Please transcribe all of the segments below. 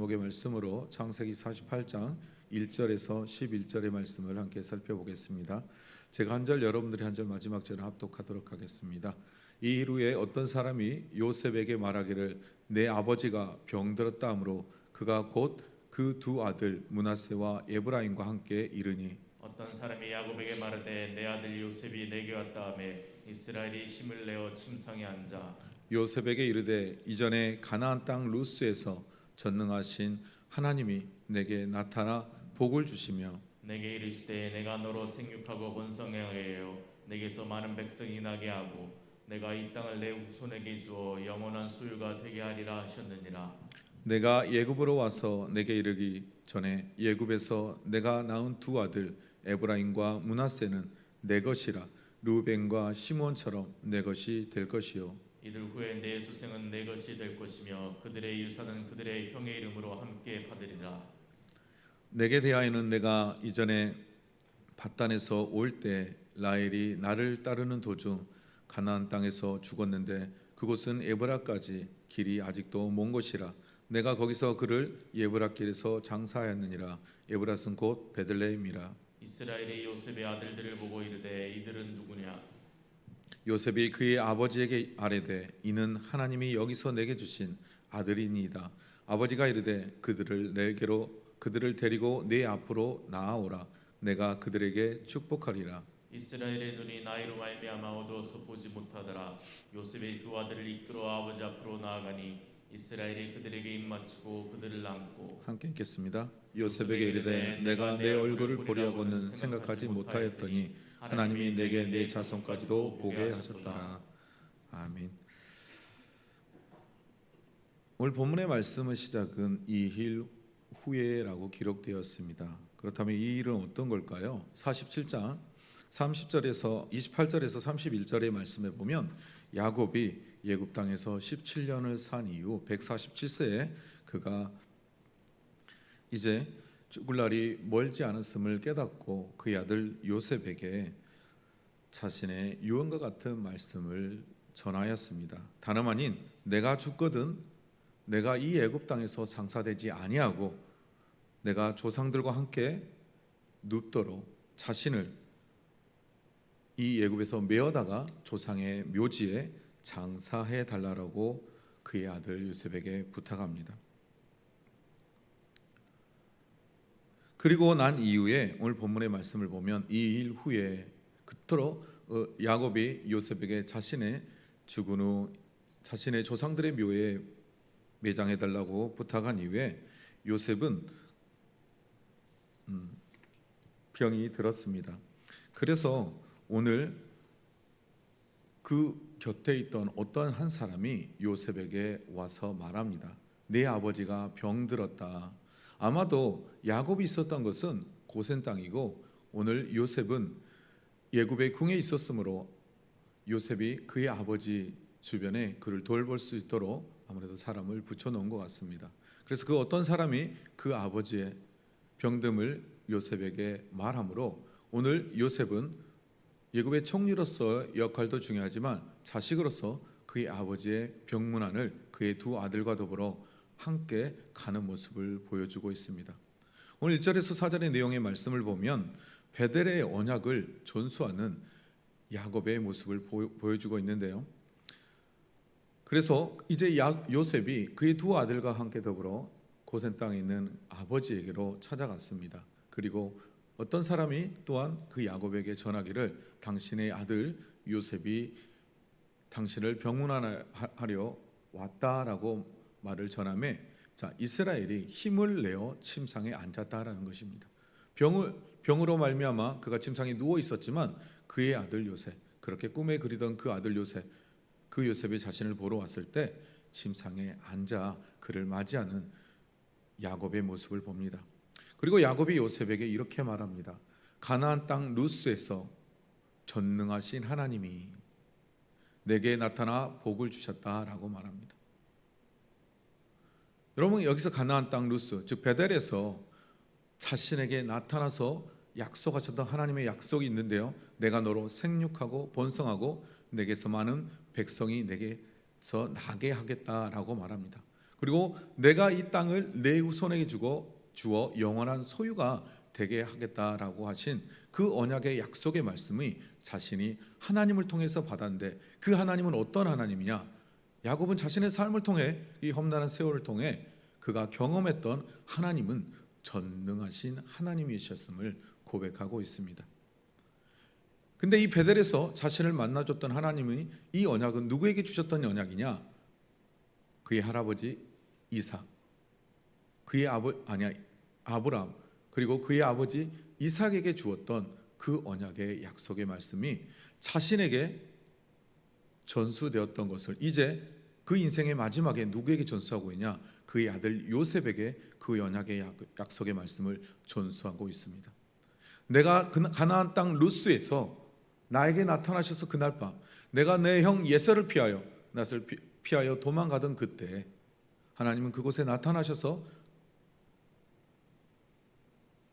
제목의 말씀으로 창세기 48장 1절에서 11절의 말씀을 함께 살펴보겠습니다. 제가 한 절, 여러분들이 한 절, 마지막 절을 합독하도록 하겠습니다. 이 일 후에 어떤 사람이 요셉에게 말하기를 내 아버지가 병들었다 하므로 그가 곧 그 두 아들 므낫세와 에브라임과 함께 이르니 어떤 사람이 야곱에게 말하되 내 아들 요셉이 내게 왔다 하며 이스라엘이 힘을 내어 침상에 앉아 요셉에게 이르되 이전에 가나안 땅 루스에서 전능하신 하나님이 내게 나타나 복을 주시며 내게 이르시되 내가 너로 생육하고 번성하게 하여 내게서 많은 백성이 나게 하고 내가 이 땅을 내 후손에게 주어 영원한 소유가 되게 하리라 하셨느니라. 내가 예굽으로 와서 내게 이르기 전에 예굽에서 내가 낳은 두 아들 에브라임과 므낫세는 내 것이라 르우벤과 시몬처럼 내 것이 될 것이요 이들 후에 내 수생은 내 것이 될 것이며 그들의 유산은 그들의 형의 이름으로 함께 받으리라. 내게 대하여는 내가 이전에 밧단에서 올 때 라헬이 나를 따르는 도중 가나안 땅에서 죽었는데 그곳은 에브라까지 길이 아직도 먼 곳이라 내가 거기서 그를 예브라길에서 장사하였느니라. 에브라는 곧 베들레헴이라. 이스라엘이 요셉의 아들들을 보고 이르되 이들은 누구냐? 요셉이 그의 아버지에게 아뢰되 이는 하나님이 여기서 내게 주신 아들이니이다. 아버지가 이르되 그들을 데리고 내 앞으로 나아오라. 내가 그들에게 축복하리라. 이스라엘의 눈이 나이로 말미암아 어두워서 보지 못하더라. 요셉의 두 아들을 이끌어 아버지 앞으로 나아가니 이스라엘이 그들에게 입맞추고 그들을 안고 함께 읽겠습니다. 요셉에게 이르되 내가 내 얼굴을 보려고는 생각하지 못하였더니 하나님이 내게 내 자손까지도 보게 하셨더라. 아멘. 오늘 본문의 말씀의 시작은 이 일 후에라고 기록되었습니다. 그렇다면 이 일은 어떤 걸까요? 47장 30절에서 28절에서 31절의 말씀에 보면 야곱이 예굽 땅에서 17년을 산 이후 147세에 그가 이제 죽을 날이 멀지 않았음을 깨닫고 그의 아들 요셉에게 자신의 유언과 같은 말씀을 전하였습니다. 다름 아닌 내가 죽거든 내가 이 애굽 땅에서 장사되지 아니하고 내가 조상들과 함께 눕도록 자신을 이 애굽에서 메어다가 조상의 묘지에 장사해 달라고 그의 아들 요셉에게 부탁합니다. 그리고 난 이후에 오늘 본문의 말씀을 보면 이 일 후에 그토록 야곱이 요셉에게 자신의 죽은 후 자신의 조상들의 묘에 매장해 달라고 부탁한 이후에 요셉은 병이 들었습니다. 그래서 오늘 그 곁에 있던 어떤 한 사람이 요셉에게 와서 말합니다. 내 아버지가 병들었다. 아마도 야곱이 있었던 것은 고센 땅이고 오늘 요셉은 예굽의 궁에 있었으므로 요셉이 그의 아버지 주변에 그를 돌볼 수 있도록 아무래도 사람을 붙여놓은 것 같습니다. 그래서 그 어떤 사람이 그 아버지의 병듦을 요셉에게 말하므로 오늘 요셉은 예굽의 총리로서 역할도 중요하지만 자식으로서 그의 아버지의 병문안을 그의 두 아들과 더불어 함께 가는 모습을 보여주고 있습니다. 오늘 1절에서 4절의 내용의 말씀을 보면 베델의 언약을 전수하는 야곱의 모습을 보여주고 있는데요. 그래서 이제 요셉이 그의 두 아들과 함께 더불어 고센 땅에 있는 아버지에게로 찾아갔습니다. 그리고 어떤 사람이 또한 그 야곱에게 전하기를 당신의 아들 요셉이 당신을 병문안하려 왔다라고 말을 전하며 이스라엘이 힘을 내어 침상에 앉았다라는 것입니다. 병으로 말미암아 그가 침상에 누워 있었지만 그의 아들 요셉, 그렇게 꿈에 그리던 그 아들 요셉, 그 요셉이 자신을 보러 왔을 때 침상에 앉아 그를 맞이하는 야곱의 모습을 봅니다. 그리고 야곱이 요셉에게 이렇게 말합니다. 가나안 땅 루스에서 전능하신 하나님이 내게 나타나 복을 주셨다라고 말합니다. 여러분, 여기서 가나안 땅 루스, 즉 베델에서 자신에게 나타나서 약속하셨던 하나님의 약속이 있는데요. 내가 너로 생육하고 번성하고 내게서 많은 백성이 내게서 나게 하겠다라고 말합니다. 그리고 내가 이 땅을 내 후손에게 주어 영원한 소유가 되게 하겠다라고 하신 그 언약의 약속의 말씀이 자신이 하나님을 통해서 받았는데, 그 하나님은 어떤 하나님이냐? 야곱은 자신의 삶을 통해, 이 험난한 세월을 통해 그가 경험했던 하나님은 전능하신 하나님이셨음을 고백하고 있습니다. 근데 이 베델에서 자신을 만나줬던 하나님이 이 언약은 누구에게 주셨던 언약이냐? 그의 할아버지 이삭, 그의 아브라함, 그리고 그의 아버지 이삭에게 주었던 그 언약의 약속의 말씀이 자신에게 전수되었던 것을 이제 그 인생의 마지막에 누구에게 전수하고 있냐? 그의 아들 요셉에게 그 언약의 약속의 말씀을 전수하고 있습니다. 내가 가나안 땅 루스에서 나에게 나타나셔서 그날 밤 내가 내 형 예서를 피하여 낯을 피하여 도망가던 그때 하나님은 그곳에 나타나셔서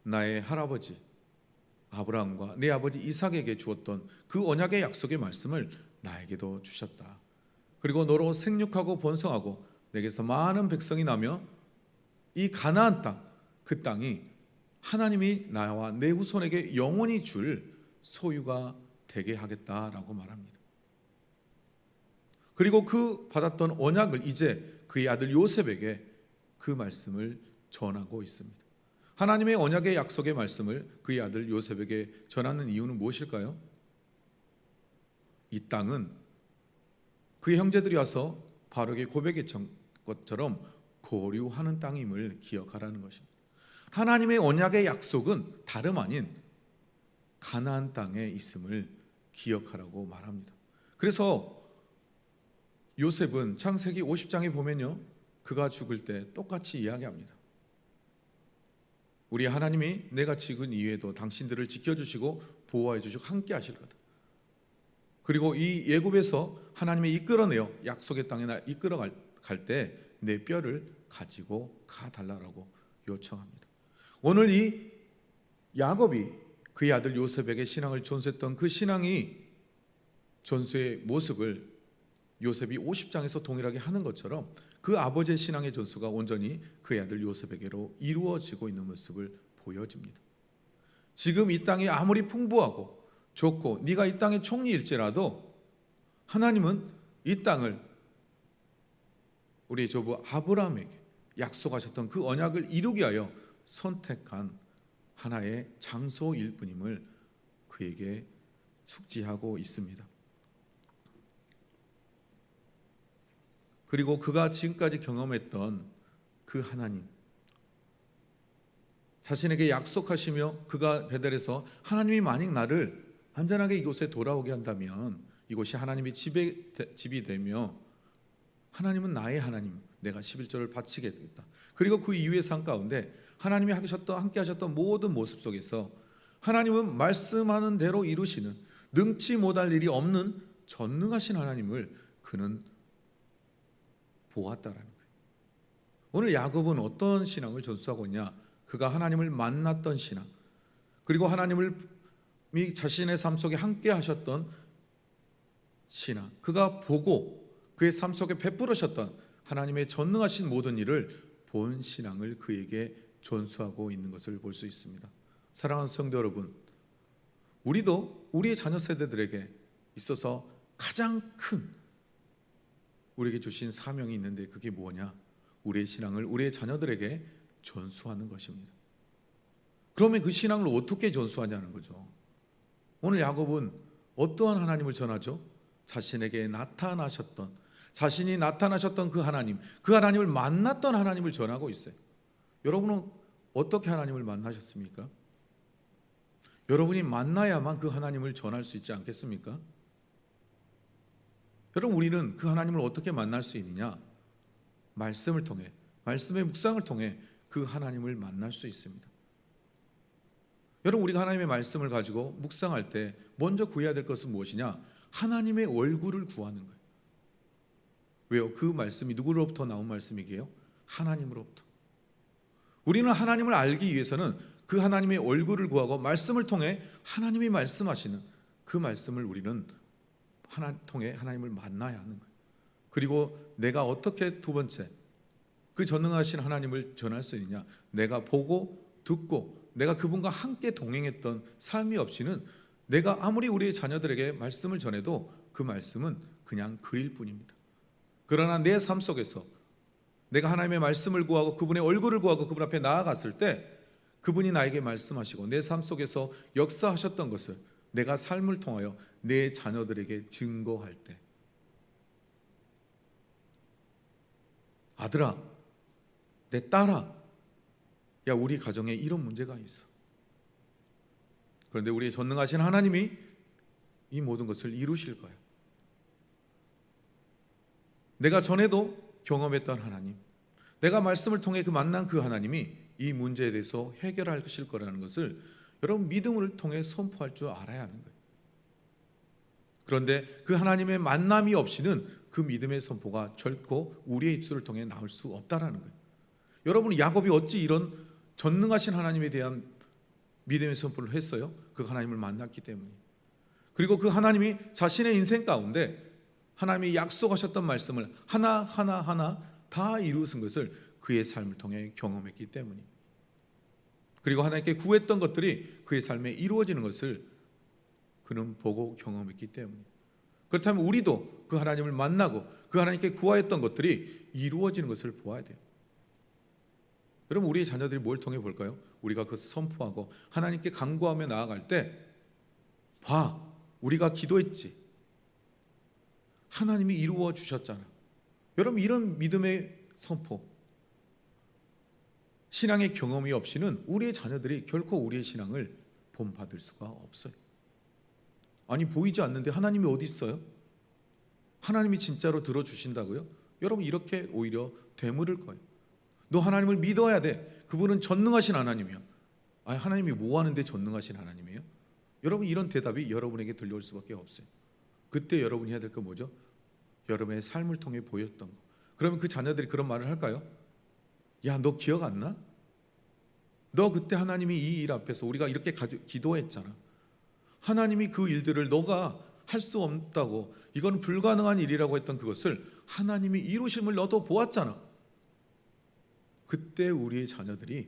나의 할아버지 아브라함과 내 아버지 이삭에게 주었던 그 언약의 약속의 말씀을 나에게도 주셨다. 그리고 너로 생육하고 번성하고 내게서 많은 백성이 나며 이 가나안 땅, 그 땅이 하나님이 나와 내 후손에게 영원히 줄 소유가 되게 하겠다라고 말합니다. 그리고 그 받았던 언약을 이제 그의 아들 요셉에게 그 말씀을 전하고 있습니다. 하나님의 언약의 약속의 말씀을 그의 아들 요셉에게 전하는 이유는 무엇일까요? 이 땅은 그의 형제들이 와서 바로에게 고백했던 것처럼 보류하는 땅임을 기억하라는 것입니다. 하나님의 언약의 약속은 다름 아닌 가나안 땅에 있음을 기억하라고 말합니다. 그래서 요셉은 창세기 50장에 보면요, 그가 죽을 때 똑같이 이야기합니다. 우리 하나님이 내가 죽은 이후에도 당신들을 지켜주시고 보호해 주시고 함께 하실 거다. 그리고 이 애굽에서 하나님이 이끌어내어 약속의 땅에 나 이끌어 갈 때 내 뼈를 가지고 가달라고 요청합니다. 오늘 이 야곱이 그의 아들 요셉에게 신앙을 전수했던 그 신앙이 전수의 모습을 요셉이 50장에서 동일하게 하는 것처럼 그 아버지의 신앙의 전수가 온전히 그의 아들 요셉에게로 이루어지고 있는 모습을 보여줍니다. 지금 이 땅이 아무리 풍부하고 좋고 네가 이 땅의 총리일지라도 하나님은 이 땅을 우리 조부 아브라함에게 약속하셨던 그 언약을 이루기 위하여 선택한 하나의 장소일 뿐임을 그에게 숙지하고 있습니다. 그리고 그가 지금까지 경험했던 그 하나님, 자신에게 약속하시며 그가 베델에서 하나님이 만약 나를 안전하게 이곳에 돌아오게 한다면 이곳이 하나님의 집이 되며 하나님은 나의 하나님, 내가 11조를 바치게 되겠다. 그리고 그 이후의 삶 가운데 하나님이 함께 하셨던 모든 모습 속에서 하나님은 말씀하는 대로 이루시는 능치 못할 일이 없는 전능하신 하나님을 그는 보았다라는 거예요. 오늘 야곱은 어떤 신앙을 전수하고 있냐? 그가 하나님을 만났던 신앙, 그리고 하나님을 자신의 삶 속에 함께 하셨던 신앙, 그가 보고 그의 삶 속에 베풀으셨던 하나님의 전능하신 모든 일을 본 신앙을 그에게 전수하고 있는 것을 볼 수 있습니다. 사랑하는 성도 여러분, 우리도 우리의 자녀 세대들에게 있어서 가장 큰 우리에게 주신 사명이 있는데 그게 뭐냐? 우리의 신앙을 우리의 자녀들에게 전수하는 것입니다. 그러면 그 신앙을 어떻게 전수하냐는 거죠. 오늘 야곱은 어떠한 하나님을 전하죠? 자신에게 나타나셨던, 자신이 나타나셨던 그 하나님을 만났던 하나님을 전하고 있어요. 여러분은 어떻게 하나님을 만나셨습니까? 여러분이 만나야만 그 하나님을 전할 수 있지 않겠습니까? 여러분, 우리는 그 하나님을 어떻게 만날 수 있느냐? 말씀을 통해, 말씀의 묵상을 통해 그 하나님을 만날 수 있습니다. 여러분, 우리가 하나님의 말씀을 가지고 묵상할 때 먼저 구해야 될 것은 무엇이냐? 하나님의 얼굴을 구하는 거예요. 왜요? 그 말씀이 누구로부터 나온 말씀이게요? 하나님으로부터. 우리는 하나님을 알기 위해서는 그 하나님의 얼굴을 구하고 말씀을 통해 하나님이 말씀하시는 그 말씀을 우리는 통해 하나님을 만나야 하는 거예요. 그리고 내가 어떻게 두 번째 그 전능하신 하나님을 전할 수 있느냐? 내가 보고 듣고 내가 그분과 함께 동행했던 삶이 없이는 내가 아무리 우리의 자녀들에게 말씀을 전해도 그 말씀은 그냥 글일 뿐입니다. 그러나 내 삶 속에서 내가 하나님의 말씀을 구하고 그분의 얼굴을 구하고 그분 앞에 나아갔을 때 그분이 나에게 말씀하시고 내 삶 속에서 역사하셨던 것을 내가 삶을 통하여 내 자녀들에게 증거할 때, 아들아, 내 딸아, 야, 우리 가정에 이런 문제가 있어. 그런데 우리의 전능하신 하나님이 이 모든 것을 이루실 거야. 내가 전에도 경험했던 하나님, 내가 말씀을 통해 만난 그 하나님이 이 문제에 대해서 해결하실 거라는 것을 여러분 믿음을 통해 선포할 줄 알아야 하는 거예요. 그런데 그 하나님의 만남이 없이는 그 믿음의 선포가 결코 우리의 입술을 통해 나올 수 없다라는 거예요. 여러분, 야곱이 어찌 이런 전능하신 하나님에 대한 믿음의 선포를 했어요? 그 하나님을 만났기 때문에. 그리고 그 하나님이 자신의 인생 가운데 하나님이 약속하셨던 말씀을 하나 다 이루신 것을 그의 삶을 통해 경험했기 때문입니다. 그리고 하나님께 구했던 것들이 그의 삶에 이루어지는 것을 그는 보고 경험했기 때문입니다. 그렇다면 우리도 그 하나님을 만나고 그 하나님께 구하였던 것들이 이루어지는 것을 보아야 돼요. 여러분, 우리의 자녀들이 뭘 통해 볼까요? 우리가 그것을 선포하고 하나님께 간구하며 나아갈 때, 봐, 우리가 기도했지, 하나님이 이루어 주셨잖아. 여러분, 이런 믿음의 선포, 신앙의 경험이 없이는 우리의 자녀들이 결코 우리의 신앙을 본받을 수가 없어요. 아니, 보이지 않는데 하나님이 어디 있어요? 하나님이 진짜로 들어주신다고요? 여러분, 이렇게 오히려 되물을 거예요. 너 하나님을 믿어야 돼. 그분은 전능하신 하나님이야. 아니, 하나님이 뭐 하는데 전능하신 하나님이에요? 여러분, 이런 대답이 여러분에게 들려올 수밖에 없어요. 그때 여러분이 해야 될 건 뭐죠? 여러분의 삶을 통해 보였던 거. 그러면 그 자녀들이 그런 말을 할까요? 야, 너 기억 안 나? 너 그때 하나님이 이 일 앞에서 우리가 이렇게 기도했잖아. 하나님이 그 일들을 너가 할 수 없다고, 이건 불가능한 일이라고 했던 그것을 하나님이 이루심을 너도 보았잖아. 그때 우리의 자녀들이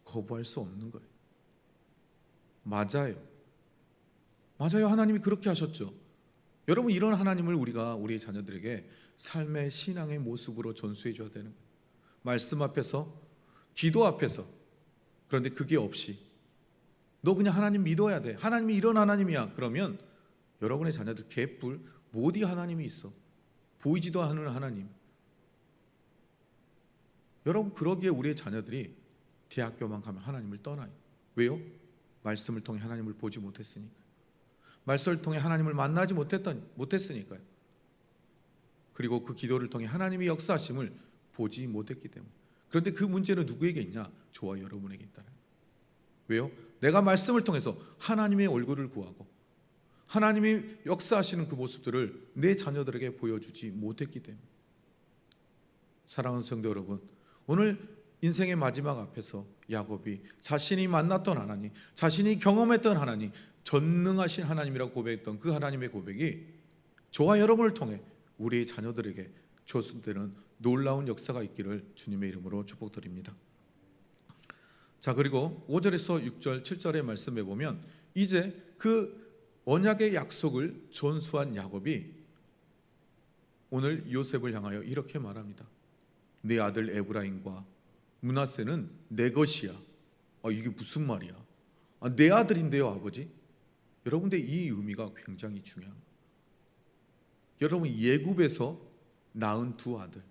거부할 수 없는 거예요. 맞아요. 하나님이 그렇게 하셨죠. 여러분, 이런 하나님을 우리가 우리의 자녀들에게 삶의 신앙의 모습으로 전수해 줘야 되는 거예요. 말씀 앞에서, 기도 앞에서. 그런데 그게 없이 너 그냥 하나님 믿어야 돼, 하나님이 이런 하나님이야, 그러면 여러분의 자녀들 개뿔 어디 하나님이 있어? 보이지도 않는 하나님. 여러분, 그러기에 우리의 자녀들이 대학교만 가면 하나님을 떠나요. 왜요? 말씀을 통해 하나님을 보지 못했으니까. 말씀을 통해 하나님을 만나지 못했으니까요. 그리고 그 기도를 통해 하나님의 역사하심을 보지 못했기 때문에. 그런데 그 문제는 누구에게 있냐? 저와 여러분에게 있다는 거예요. 왜요? 내가 말씀을 통해서 하나님의 얼굴을 구하고 하나님이 역사하시는 그 모습들을 내 자녀들에게 보여주지 못했기 때문에. 사랑하는 성도 여러분, 오늘 인생의 마지막 앞에서 야곱이 자신이 만났던 하나님, 자신이 경험했던 하나님, 전능하신 하나님이라고 고백했던 그 하나님의 고백이 저와 여러분을 통해 우리의 자녀들에게 조수되는 놀라운 역사가 있기를 주님의 이름으로 축복드립니다. 자, 그리고 5절에서 6절, 7절의 말씀에 보면 이제 그 언약의 약속을 전수한 야곱이 오늘 요셉을 향하여 이렇게 말합니다. 내 아들 에브라임과 므낫세는 내 것이야. 이게 무슨 말이야? 내 아들인데요, 아버지. 여러분들, 이 의미가 굉장히 중요한 거예요. 여러분, 예굽에서 낳은 두 아들,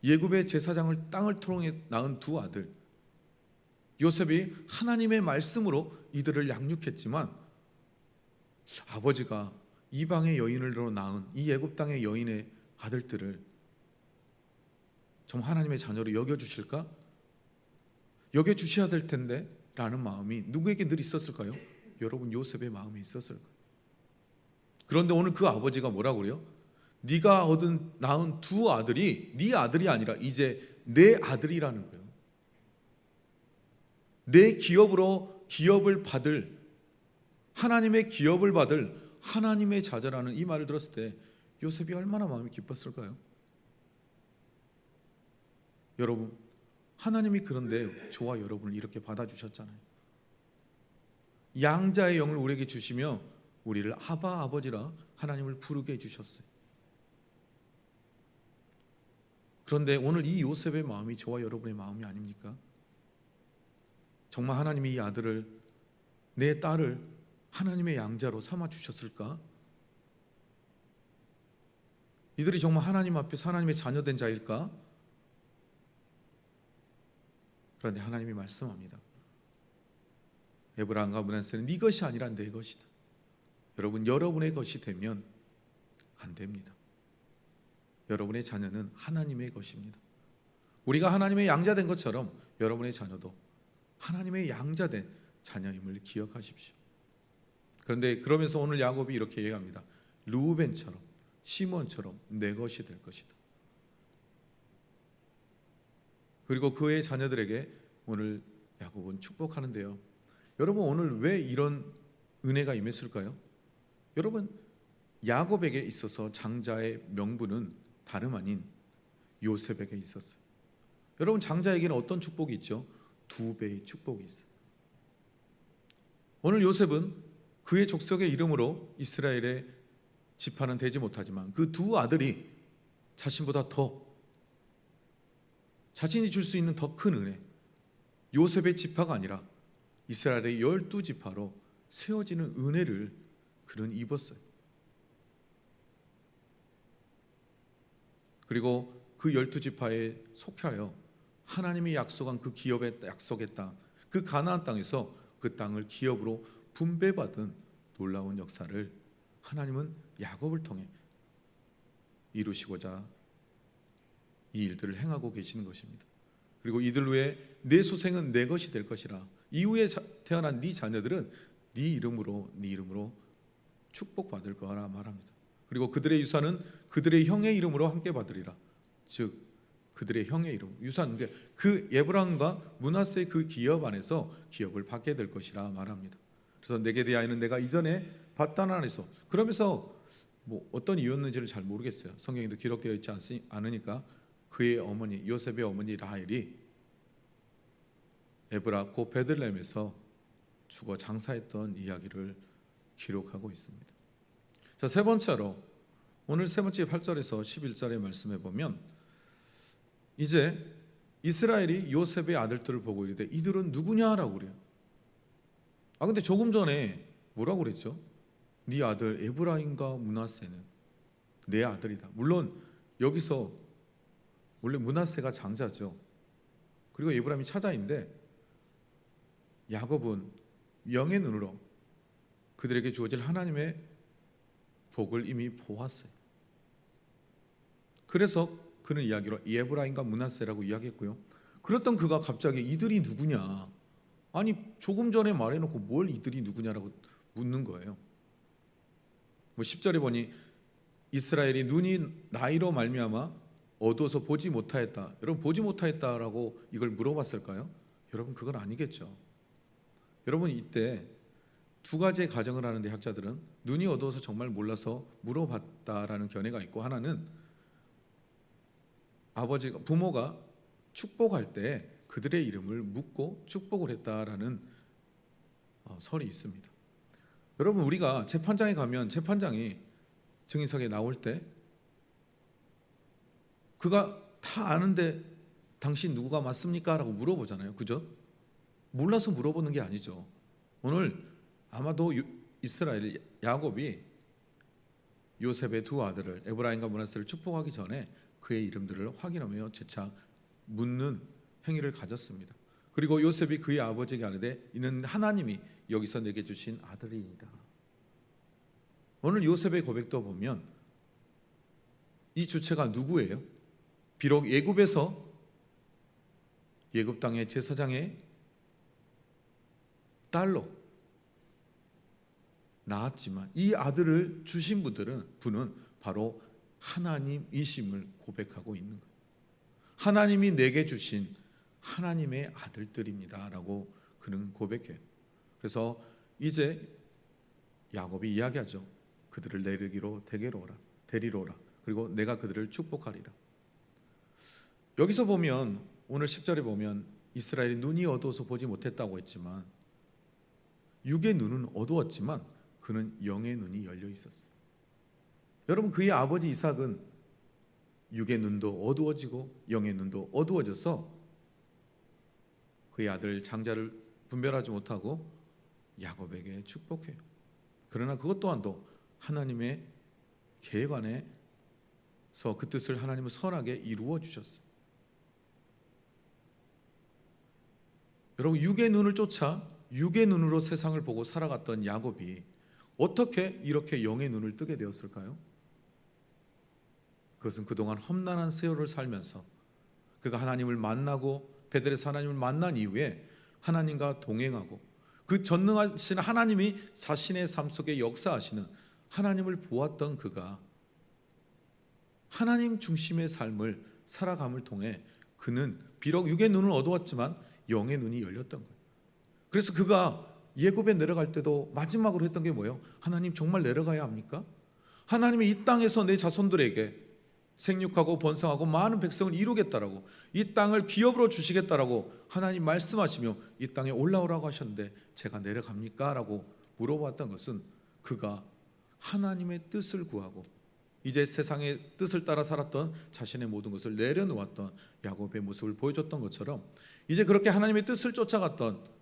예굽의 제사장을 땅을 통해 낳은 두 아들, 요셉이 하나님의 말씀으로 이들을 양육했지만 아버지가 이방의 여인으로 낳은 이 애굽 땅의 여인의 아들들을 좀 하나님의 자녀로 여겨주실까? 여겨주셔야 될 텐데 라는 마음이 누구에게 늘 있었을까요? 여러분, 요셉의 마음에 있었을 거예요. 그런데 오늘 그 아버지가 뭐라고 그래요? 네가 낳은 두 아들이 네 아들이 아니라 이제 내 아들이라는 거예요. 내 기업을 받을, 하나님의 기업을 받을 하나님의 자녀라는 이 말을 들었을 때 요셉이 얼마나 마음이 기뻤을까요? 여러분, 하나님이 그런데 저와 여러분을 이렇게 받아주셨잖아요. 양자의 영을 우리에게 주시며 우리를 아바 아버지라 하나님을 부르게 해주셨어요. 그런데 오늘 이 요셉의 마음이 저와 여러분의 마음이 아닙니까? 정말 하나님이 이 아들을, 내 딸을 하나님의 양자로 삼아 주셨을까? 이들이 정말 하나님 앞에서 하나님의 자녀된 자일까? 그런데 하나님이 말씀합니다. 에브라임과 므낫세는 네 것이 아니라 내 것이다. 여러분, 여러분의 것이 되면 안 됩니다. 여러분의 자녀는 하나님의 것입니다. 우리가 하나님의 양자된 것처럼 여러분의 자녀도 하나님의 양자된 자녀임을 기억하십시오. 그런데 그러면서 오늘 야곱이 이렇게 얘기합니다. 르우벤처럼, 시몬처럼 내 것이 될 것이다. 그리고 그의 자녀들에게 오늘 야곱은 축복하는데요. 여러분, 오늘 왜 이런 은혜가 임했을까요? 여러분, 야곱에게 있어서 장자의 명분은 다름 아닌 요셉에게 있었어요. 여러분, 장자에게는 어떤 축복이 있죠? 2배의 축복이 있어요. 오늘 요셉은 그의 족속의 이름으로 이스라엘의 지파는 되지 못하지만 그 두 아들이 자신보다 더, 자신이 줄 수 있는 더 큰 은혜, 요셉의 지파가 아니라 이스라엘의 12지파로 세워지는 은혜를 그는 입었어요. 그리고 그 12지파에 속하여 하나님이 약속한 그 기업의 약속의 땅, 그 가나안 땅에서 그 땅을 기업으로 분배받은 놀라운 역사를 하나님은 야곱을 통해 이루시고자 이 일들을 행하고 계시는 것입니다. 그리고 이들 외에 내 소생은 내 것이 될 것이라, 이후에 태어난 네 자녀들은 네 이름으로 축복받을 거라 말합니다. 그리고 그들의 유산은 그들의 형의 이름으로 함께 받으리라. 즉 그들의 형의 이름, 유산, 그 에브라임과 므낫세의 그 기업 안에서 기업을 받게 될 것이라 말합니다. 그래서 내게 대하여는 내가 이전에 받던 안에서, 그러면서 뭐 어떤 이유였는지를 잘 모르겠어요. 성경에도 기록되어 있지 않으니까 그의 어머니, 요셉의 어머니 라헬이 에브라 고 베들레헴에서 죽어 장사했던 이야기를 기록하고 있습니다. 자, 세 번째로 오늘 세 번째 8절에서 11절의 말씀에 보면 이제 이스라엘이 요셉의 아들들을 보고 이르되 이들은 누구냐라고 그래요. 근데 조금 전에 뭐라고 그랬죠? 네 아들 에브라임과 므낫세는 내 아들이다. 물론 여기서 원래 므낫세가 장자죠. 그리고 에브라임이 차자인데 야곱은 영의 눈으로 그들에게 주어질 하나님의 복을 이미 보았어요. 그래서 그는 이야기로 에브라임과 므낫세라고 이야기했고요. 그랬던 그가 갑자기 이들이 누구냐? 아니 조금 전에 말해놓고 뭘 이들이 누구냐라고 묻는 거예요. 10절에 보니 이스라엘이 눈이 나이로 말미암아 어두워서 보지 못하였다. 여러분, 보지 못하였다라고 이걸 물어봤을까요? 여러분, 그건 아니겠죠. 여러분, 이때 두 가지의 가정을 하는데 학자들은 눈이 어두워서 정말 몰라서 물어봤다라는 견해가 있고, 하나는 부모가 축복할 때 그들의 이름을 묻고 축복을 했다라는 설이 있습니다. 여러분, 우리가 재판장에 가면 재판장이 증인석에 나올 때 그가 다 아는데 당신 누구가 맞습니까? 라고 물어보잖아요. 그죠? 몰라서 물어보는 게 아니죠. 오늘 아마도 이스라엘 야곱이 요셉의 두 아들을 에브라임과 므낫세를 축복하기 전에 그의 이름들을 확인하며 재차 묻는 행위를 가졌습니다. 그리고 요셉이 그의 아버지에게 아뢰되 이는 하나님이 여기서 내게 주신 아들이니이다. 오늘 요셉의 고백도 보면 이 주체가 누구예요? 비록 애굽에서 애굽 땅의 제사장의 딸로 낳았지만 이 아들을 주신 분은 바로 하나님이심을 고백하고 있는 거예요. 하나님이 내게 주신 하나님의 아들들입니다 라고 그는 고백해요. 그래서 이제 야곱이 이야기하죠. 그들을 내리기로 데리러 오라. 그리고 내가 그들을 축복하리라. 여기서 보면 오늘 10절에 보면 이스라엘이 눈이 어두워서 보지 못했다고 했지만 육의 눈은 어두웠지만 그는 영의 눈이 열려 있었어요. 여러분, 그의 아버지 이삭은 육의 눈도 어두워지고 영의 눈도 어두워져서 그의 아들 장자를 분별하지 못하고 야곱에게 축복해요. 그러나 그것 또한도 하나님의 계획 안에서 그 뜻을 하나님은 선하게 이루어 주셨어요. 여러분, 육의 눈을 쫓아 육의 눈으로 세상을 보고 살아갔던 야곱이 어떻게 이렇게 영의 눈을 뜨게 되었을까요? 그것은 그동안 험난한 세월을 살면서 그가 하나님을 만나고 베델에서 하나님을 만난 이후에 하나님과 동행하고 그 전능하신 하나님이 자신의 삶 속에 역사하시는 하나님을 보았던 그가 하나님 중심의 삶을 살아감을 통해 그는 비록 육의 눈은 어두웠지만 영의 눈이 열렸던 거예요. 그래서 그가 예굽에 내려갈 때도 마지막으로 했던 게 뭐예요? 하나님, 정말 내려가야 합니까? 하나님이 이 땅에서 내 자손들에게 생육하고 번성하고 많은 백성을 이루겠다라고, 이 땅을 기업으로 주시겠다라고 하나님 말씀하시며 이 땅에 올라오라고 하셨는데 제가 내려갑니까? 라고 물어봤던 것은 그가 하나님의 뜻을 구하고 이제 세상의 뜻을 따라 살았던 자신의 모든 것을 내려놓았던 야곱의 모습을 보여줬던 것처럼 이제 그렇게 하나님의 뜻을 쫓아갔던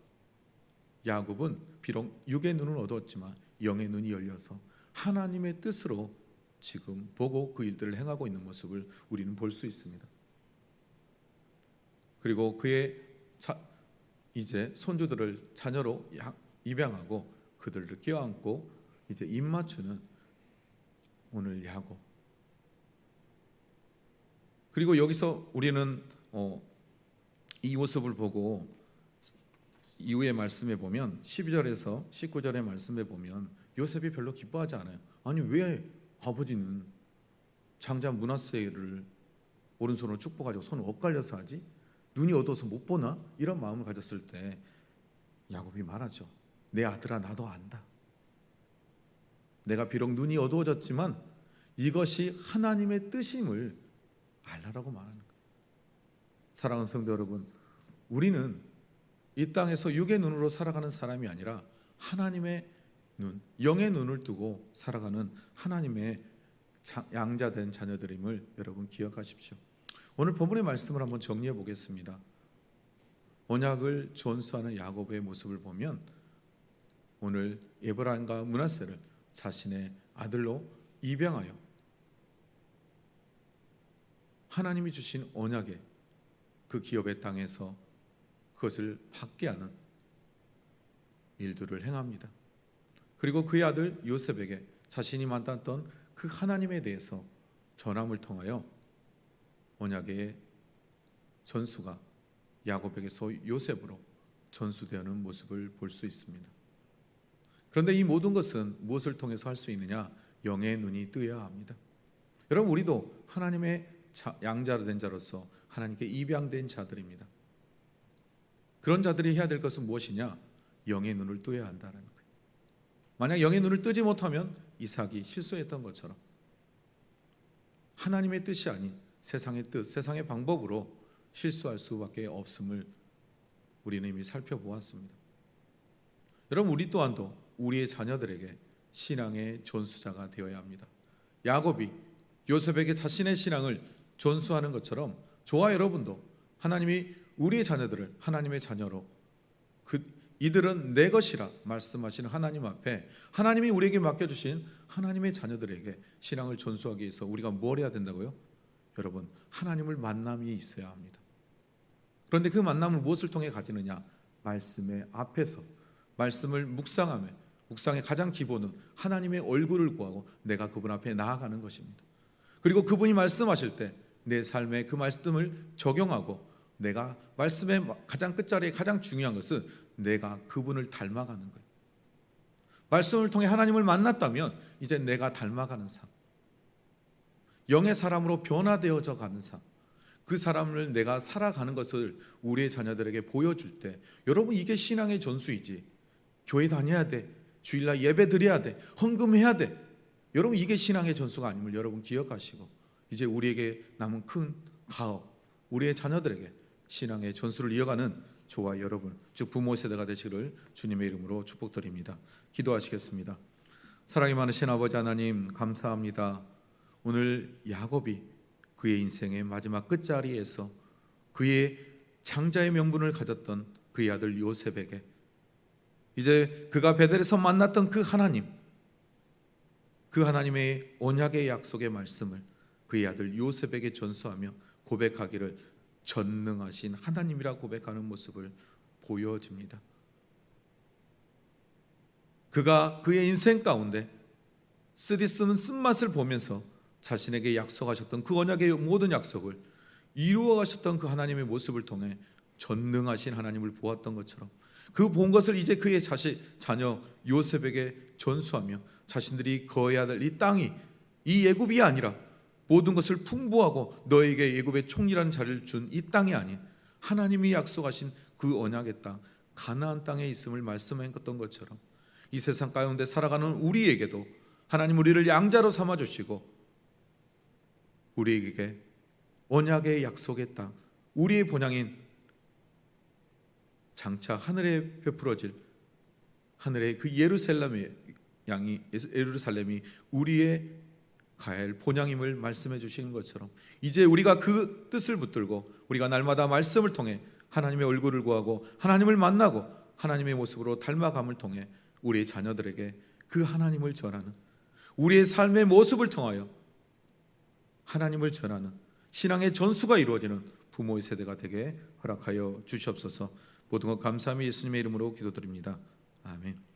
야곱은 비록 육의 눈은 어두웠지만 영의 눈이 열려서 하나님의 뜻으로 지금 보고 그 일들을 행하고 있는 모습을 우리는 볼 수 있습니다. 그리고 그의 이제 손주들을 자녀로 입양하고 그들을 껴안고 이제 입맞추는 오늘 야곱. 그리고 여기서 우리는 이 모습을 보고 이후의 말씀에 보면 12절에서 19절의 말씀에 보면 요셉이 별로 기뻐하지 않아요. 아니, 왜 아버지는 장자 므낫세를 오른손으로 축복하고 손을 엇갈려서 하지? 눈이 어두워서 못 보나? 이런 마음을 가졌을 때 야곱이 말하죠. 내 아들아, 나도 안다. 내가 비록 눈이 어두워졌지만 이것이 하나님의 뜻임을 알라라고 말하는 거예요. 사랑하는 성도 여러분, 우리는 이 땅에서 육의 눈으로 살아가는 사람이 아니라 하나님의 눈, 영의 눈을 두고 살아가는 하나님의 양자된 자녀들임을 여러분 기억하십시오. 오늘 본문의 말씀을 한번 정리해 보겠습니다. 언약을 전수하는 야곱의 모습을 보면 오늘 에브라임과 므낫세를 자신의 아들로 입양하여 하나님이 주신 언약의 그 기업의 땅에서 그것을 받게 하는 일들을 행합니다. 그리고 그의 아들 요셉에게 자신이 만났던 그 하나님에 대해서 전함을 통하여 언약의 전수가 야곱에게서 요셉으로 전수되는 모습을 볼 수 있습니다. 그런데 이 모든 것은 무엇을 통해서 할 수 있느냐? 영의 눈이 뜨여야 합니다. 여러분, 우리도 하나님의 양자된 자로서 하나님께 입양된 자들입니다. 그런 자들이 해야 될 것은 무엇이냐? 영의 눈을 뜨여야 한다는 거예요. 만약 영의 눈을 뜨지 못하면 이삭이 실수했던 것처럼 하나님의 뜻이 아닌 세상의 뜻, 세상의 방법으로 실수할 수밖에 없음을 우리는 이미 살펴보았습니다. 여러분, 우리 또한도 우리의 자녀들에게 신앙의 전수자가 되어야 합니다. 야곱이 요셉에게 자신의 신앙을 전수하는 것처럼 저와 여러분도 하나님이 우리의 자녀들을 하나님의 자녀로 이들은 내 것이라 말씀하시는 하나님 앞에 하나님이 우리에게 맡겨주신 하나님의 자녀들에게 신앙을 전수하기 위해서 우리가 뭘 해야 된다고요? 여러분, 하나님을 만남이 있어야 합니다. 그런데 그 만남을 무엇을 통해 가지느냐? 말씀의 앞에서 말씀을 묵상하며 묵상의 가장 기본은 하나님의 얼굴을 구하고 내가 그분 앞에 나아가는 것입니다. 그리고 그분이 말씀하실 때 내 삶에 그 말씀을 적용하고 내가 말씀의 가장 끝자리에 가장 중요한 것은 내가 그분을 닮아가는 거예요. 말씀을 통해 하나님을 만났다면 이제 내가 닮아가는 삶, 영의 사람으로 변화되어져 가는 삶, 그 사람을 내가 살아가는 것을 우리의 자녀들에게 보여줄 때 여러분, 이게 신앙의 전수이지. 교회 다녀야 돼, 주일날 예배 드려야 돼, 헌금해야 돼. 여러분, 이게 신앙의 전수가 아님을 여러분 기억하시고 이제 우리에게 남은 큰 가업, 우리의 자녀들에게 신앙의 전수를 이어가는 저와 여러분, 즉 부모 세대가 되시기를 주님의 이름으로 축복드립니다. 기도하시겠습니다. 사랑이 많으신 아버지 하나님, 감사합니다. 오늘 야곱이 그의 인생의 마지막 끝자리에서 그의 장자의 명분을 가졌던 그의 아들 요셉에게 이제 그가 베델에서 만났던 그 하나님, 그 하나님의 언약의 약속의 말씀을 그의 아들 요셉에게 전수하며 고백하기를 전능하신 하나님이라 고백하는 모습을 보여집니다. 그가 그의 인생 가운데 쓰디쓰는 쓴맛을 보면서 자신에게 약속하셨던 그 언약의 모든 약속을 이루어 가셨던 그 하나님의 모습을 통해 전능하신 하나님을 보았던 것처럼 그 본 것을 이제 그의 자녀 요셉에게 전수하며 자신들이 거해야 될 이 땅이 이 애굽이 아니라 모든 것을 풍부하고 너에게 애굽의 총리라는 자리를 준 이 땅이 아닌 하나님이 약속하신 그 언약의 땅 가나안 땅에 있음을 말씀하셨던 것처럼 이 세상 가운데 살아가는 우리에게도 하나님 우리를 양자로 삼아주시고 우리에게 언약의 약속의 땅 우리의 본향인 장차 하늘에 베풀어질 하늘의 그 예루살렘이 우리의 가야 할 본향임을 말씀해 주시는 것처럼 이제 우리가 그 뜻을 붙들고 우리가 날마다 말씀을 통해 하나님의 얼굴을 구하고 하나님을 만나고 하나님의 모습으로 닮아감을 통해 우리의 자녀들에게 그 하나님을 전하는 우리의 삶의 모습을 통하여 하나님을 전하는 신앙의 전수가 이루어지는 부모의 세대가 되게 허락하여 주시옵소서. 모든 것 감사함이 예수님의 이름으로 기도드립니다. 아멘.